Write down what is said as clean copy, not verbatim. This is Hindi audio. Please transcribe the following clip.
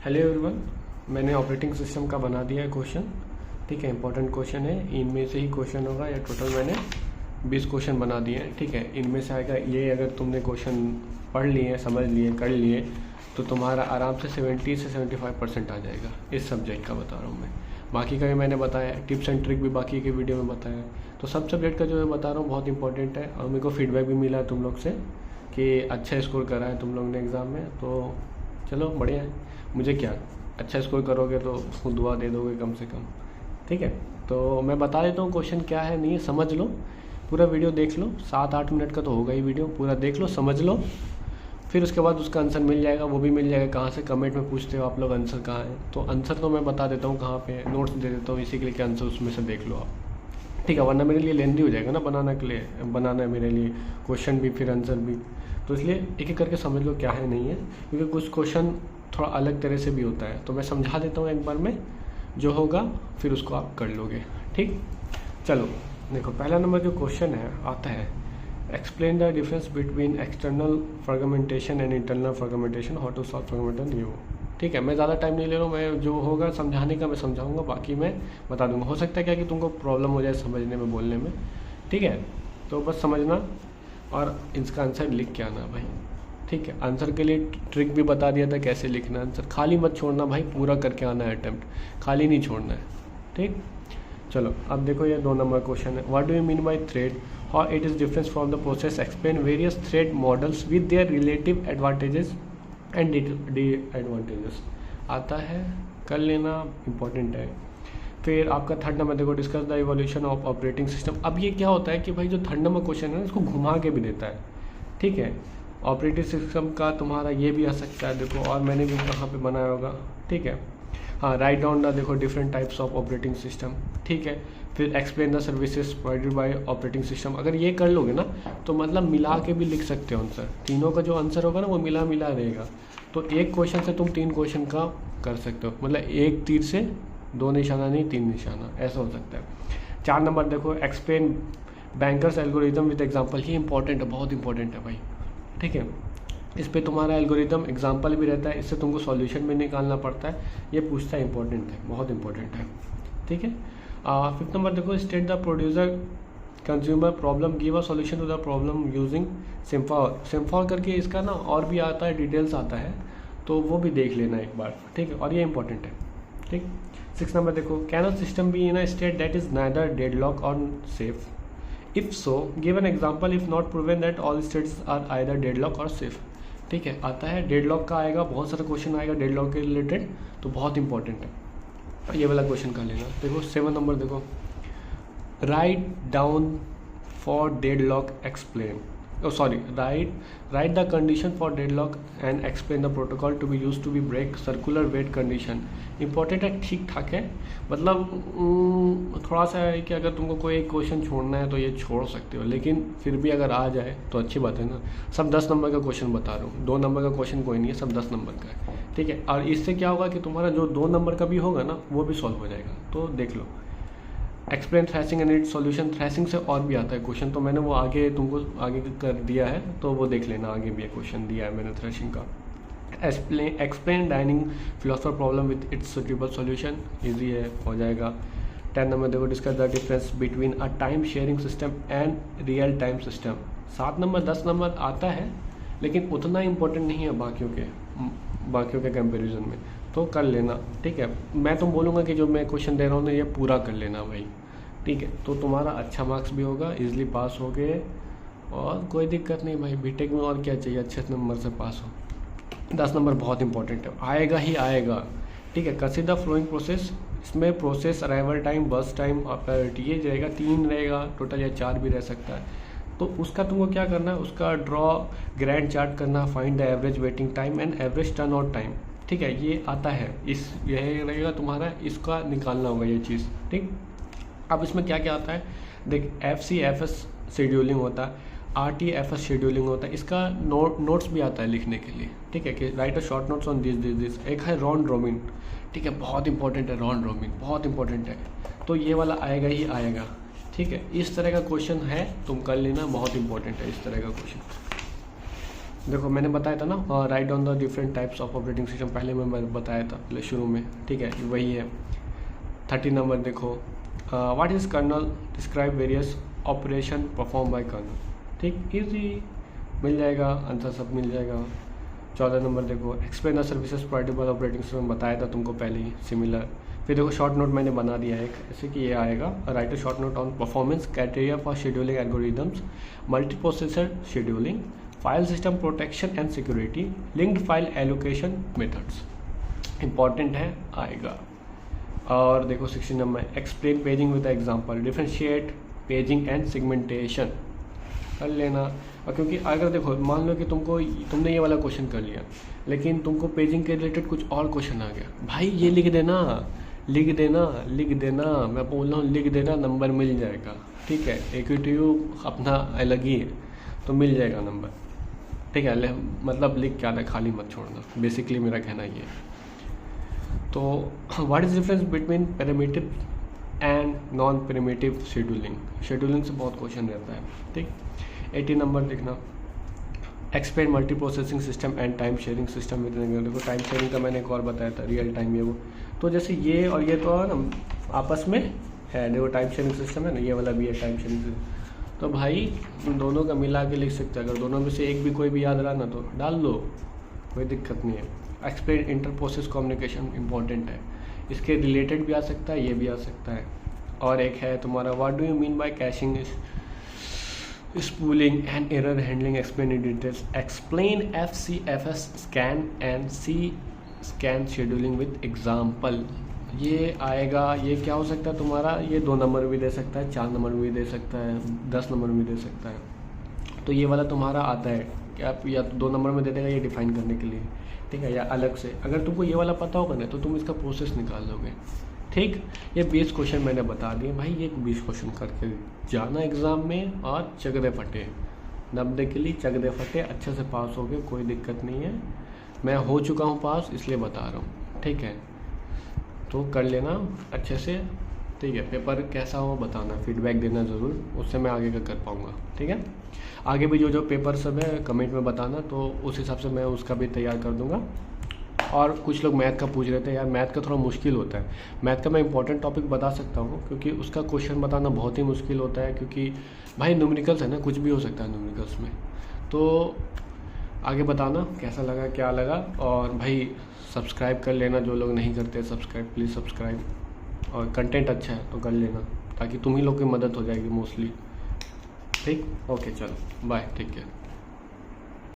हेलो एवरीवन, मैंने ऑपरेटिंग सिस्टम का बना दिया है क्वेश्चन। ठीक है, इंपॉर्टेंट क्वेश्चन है, इनमें से ही क्वेश्चन होगा। या टोटल मैंने 20 क्वेश्चन बना दिए हैं। ठीक है, इनमें से आएगा ये। अगर तुमने क्वेश्चन पढ़ लिए, समझ लिए, कर लिए तो तुम्हारा आराम से 70 से 75% आ जाएगा इस सब्जेक्ट का, बता रहा हूँ मैं। बाकी का भी मैंने बताया, टिप्स एंड ट्रिक भी बाकी के वीडियो में बताया है। तो सब सब्जेक्ट का जो मैं बता रहा हूँ बहुत इंपॉर्टेंट है। और मेरे को फीडबैक भी मिला है तुम लोग से कि अच्छा स्कोर करा है तुम लोग ने एग्ज़ाम में। तो चलो बढ़िया है, मुझे क्या, अच्छा स्कोर करोगे तो उसको दुआ दे दोगे कम से कम। ठीक है, तो मैं बता देता हूँ क्वेश्चन क्या है, नहीं है समझ लो, पूरा वीडियो देख लो। 7-8 मिनट का तो होगा ही वीडियो, पूरा देख लो, समझ लो। फिर उसके बाद उसका आंसर मिल जाएगा, वो भी मिल जाएगा। कहाँ से कमेंट में पूछते हो आप लोग आंसर कहाँ है, तो आंसर तो मैं बता देता हूँ कहाँ पे, नोट्स दे देता हूँ, इसी के लिए कि आंसर उसमें से देख लो आप। ठीक है, वरना मेरे लिए लेंदी हो जाएगा ना बनाने के लिए, बनाना है मेरे लिए क्वेश्चन भी फिर आंसर भी। तो इसलिए एक एक करके समझ लो क्या है नहीं है, क्योंकि कुछ क्वेश्चन थोड़ा अलग तरह से भी होता है। तो मैं समझा देता हूँ एक बार में, जो होगा फिर उसको आप कर लोगे। ठीक, चलो देखो, पहला नंबर जो क्वेश्चन है आता है, explain the difference between external fragmentation and internal fragmentation, how to solve fragmentation you. ठीक है, मैं ज़्यादा टाइम नहीं ले रहा हूँ, मैं जो होगा समझाने का मैं समझाऊंगा, बाकी मैं बता दूंगा। हो सकता है क्या कि तुमको प्रॉब्लम हो जाए समझने में, बोलने में। ठीक है, तो बस समझना और इसका आंसर लिख के आना भाई। ठीक है, आंसर के लिए ट्रिक भी बता दिया था कैसे लिखना आंसर, खाली मत छोड़ना भाई, पूरा करके आना है अटेम्प्ट, खाली नहीं छोड़ना है। ठीक, चलो अब देखो ये 2 नंबर क्वेश्चन है। What do you mean by thread, how it is difference from the process, explain various thread models with their relative advantages and disadvantages. आता है, कर लेना, इंपॉर्टेंट है। फिर आपका 3rd नंबर देखो, discuss the evolution of operating system. अब ये क्या होता है कि भाई जो 3rd नंबर क्वेश्चन है इसको घुमा के भी देता है। ठीक है, ऑपरेटिंग सिस्टम का तुम्हारा ये भी आ सकता है, देखो और मैंने भी कहाँ पे बनाया होगा। ठीक है, हाँ, राइट डाउन द देखो different types of operating system. ठीक है, फिर explain the services provided by operating system. अगर ये कर लोगे ना तो मतलब मिला के भी लिख सकते हो आंसर, तीनों का जो आंसर होगा ना वो मिला मिला रहेगा। तो एक क्वेश्चन से तुम 3 क्वेश्चन का कर सकते हो, मतलब एक तीर से 2 निशाना नहीं 3 निशाना, ऐसा हो सकता है। 4 नंबर देखो, explain bankers algorithm with example. ये इंपॉर्टेंट है, बहुत इंपॉर्टेंट है भाई। ठीक है, इस पे तुम्हारा एल्गोरिथम एग्जांपल भी रहता है, इससे तुमको सॉल्यूशन भी निकालना पड़ता है। ये पूछता है, इंपॉर्टेंट है, बहुत इंपॉर्टेंट है। ठीक है, 5th नंबर देखो, state the producer consumer problem, give a solution to the problem using semaphore. Semaphore करके इसका ना और भी आता है, डिटेल्स आता है, तो वो भी देख लेना एक बार। ठीक है, और ये इंपॉर्टेंट है। ठीक, 6 नंबर देखो, can a system be in a state that is neither deadlock or safe, if so give an example, if not proven that all states are either deadlock or safe. ठीक है, आता है डेडलॉक का, आएगा बहुत सारा क्वेश्चन आएगा डेडलॉक के रिलेटेड, तो बहुत इंपॉर्टेंट है, ये वाला क्वेश्चन कर लेना। देखो 7 नंबर देखो, write down for deadlock explain, write the condition for deadlock and explain the protocol to be use to be break circular wait condition. Important है, ठीक ठाक है, मतलब थोड़ा सा है कि अगर तुमको कोई एक क्वेश्चन छोड़ना है तो ये छोड़ सकते हो, लेकिन फिर भी अगर आ जाए तो अच्छी बात है ना। सब 10 नंबर का क्वेश्चन बता रहा हूँ, 2 नंबर का क्वेश्चन कोई नहीं है, सब 10 नंबर का है। ठीक है, और इससे क्या होगा कि तुम्हारा जो 2 नंबर का भी होगा ना वो भी सॉल्व हो जाएगा, तो देख लो। Explain thrashing and its solution, thrashing से और भी आता है क्वेश्चन, तो मैंने वो आगे तुमको आगे कर दिया है, तो वो देख लेना, आगे भी एक क्वेश्चन दिया है मैंने थ्रैशिंग का। Explain dining philosopher problem with its suitable solution, easy है, हो जाएगा। 10 नंबर देखो, discuss the difference between a time sharing system and real time system. 7 number 10 number आता है, लेकिन उतना इंपॉर्टेंट नहीं है बाकियों के कंपैरिजन में, तो कर लेना। ठीक है, मैं तो बोलूँगा कि जो मैं क्वेश्चन दे रहा हूँ ना ये पूरा कर लेना भाई। ठीक है, तो तुम्हारा अच्छा मार्क्स भी होगा, इजीली पास हो गए, और कोई दिक्कत नहीं भाई, बीटेक में और क्या चाहिए, अच्छे नंबर से पास हो। 10 नंबर बहुत इंपॉर्टेंट है, आएगा ही आएगा। ठीक है, कंसीडर फ्लोइंग प्रोसेस, इसमें प्रोसेस, अराइवल टाइम, बस टाइम, प्रायोरिटी, ये रहेगा, 3 रहेगा टोटल, या 4 भी रह सकता है। तो उसका तुमको क्या करना है, उसका ड्रॉ ग्रैंड चार्ट करना, find the average waiting time and average turn out time. ठीक है, ये आता है, यही रहेगा तुम्हारा, इसका निकालना होगा ये चीज़। ठीक, अब इसमें क्या क्या आता है देख, FCFS शेड्यूलिंग होता है, RTFS शेड्यूलिंग होता है, इसका नोट्स भी आता है लिखने के लिए। ठीक है, कि right a short notes on this. एक है राउंड रोबिन। ठीक है, बहुत इंपॉर्टेंट है राउंड रोबिन, बहुत इंपॉर्टेंट है, तो ये वाला आएगा ही आएगा। ठीक है, इस तरह का क्वेश्चन है, तुम कर लेना, बहुत इंपॉर्टेंट है इस तरह का क्वेश्चन। देखो मैंने बताया था ना, right on the different types of operating system, पहले मैं बताया था पहले शुरू में, ठीक है, वही है। 30 नंबर देखो, what is kernel, describe various operation perform by kernel, ठीक, इजी, मिल जाएगा आंसर, सब मिल जाएगा। 14 नंबर देखो, explain the services provided by operating system, बताया था तुमको पहले ही, सिमिलर। फिर देखो शॉर्ट नोट मैंने बना दिया है एक, जैसे कि ये आएगा, right a short note on performance criteria for scheduling algorithms, multi processor scheduling, file system protection and security, linked file allocation methods, important है, आएगा। और देखो 16 number, explain paging with example, differentiate paging and segmentation, कर लेना। और क्योंकि अगर देखो मान लो कि तुमने ये वाला क्वेश्चन कर लिया, लेकिन तुमको पेजिंग के रिलेटेड कुछ और क्वेश्चन आ गया, भाई ये लिख देना, लिख देना, लिख देना, मैं बोल रहा हूँ लिख देना, नंबर मिल जाएगा, ठीक है। एक्यूटीयू अपना अलग ही है, तो मिल जाएगा नंबर, ठीक है। मतलब लिख के आना, खाली मत छोड़ना, बेसिकली मेरा कहना ये है। तो what is difference between primitive and non primitive scheduling, scheduling से बहुत क्वेश्चन रहता है, ठीक। 80 नंबर देखना, explain multi processing system and time sharing system with, देखो टाइम शेयरिंग का मैंने एक और बताया था, रियल टाइम ये वो, तो जैसे ये और ये तो है ना आपस में है, देखो टाइम शेयरिंग सिस्टम है ना, ये वाला भी है टाइम शेयरिंग सिस्टम, तो भाई इन दोनों का मिला के लिख सकते हैं, अगर दोनों में से एक भी कोई भी याद रहा ना तो डाल लो, कोई दिक्कत नहीं है। Explain inter process communication, important है, इसके रिलेटेड भी आ सकता है, ये भी आ सकता है। और एक है तुम्हारा, what do you mean by caching, spooling and error handling, explain in details, explain FCFS scan and C scan scheduling with example, ये आएगा। ये क्या हो सकता है तुम्हारा, ये 2 नंबर भी दे सकता है, 4 नंबर भी दे सकता है, 10 नंबर भी दे सकता है। तो ये वाला तुम्हारा आता है कि आप या तो 2 नंबर में दे देगा ये डिफाइन करने के लिए, ठीक है, या अलग से। अगर तुमको ये वाला पता होगा ना तो तुम इसका प्रोसेस निकाल लोगे, ठीक। ये 20 क्वेश्चन मैंने बता दिए भाई, ये 20 क्वेश्चन करके जाना एग्ज़ाम में और चकदे फटे, 90 के लिए चकदे फटे, अच्छे से पास हो गए, कोई दिक्कत नहीं है। मैं हो चुका हूँ पास, इसलिए बता रहा हूँ, ठीक है। तो कर लेना अच्छे से, ठीक है। पेपर कैसा हो बताना, फीडबैक देना ज़रूर, उससे मैं आगे का कर पाऊँगा, ठीक है। आगे भी जो पेपर सब है कमेंट में बताना, तो उस हिसाब से मैं उसका भी तैयार कर दूँगा। और कुछ लोग मैथ का पूछ रहे थे, यार मैथ का थोड़ा मुश्किल होता है, मैथ का मैं इंपॉर्टेंट टॉपिक बता सकता हूँ, क्योंकि उसका क्वेश्चन बताना बहुत ही मुश्किल होता है, क्योंकि भाई न्यूमेरिकल्स है ना, कुछ भी हो सकता है न्यूमेरिकल्स में। तो आगे बताना कैसा लगा, क्या लगा, और भाई सब्सक्राइब कर लेना, जो लोग नहीं करते सब्सक्राइब, प्लीज़ सब्सक्राइब, और कंटेंट अच्छा है तो कर लेना, ताकि तुम ही लोग की मदद हो जाएगी मोस्टली, ठीक। ओके चलो बाय, टेक केयर।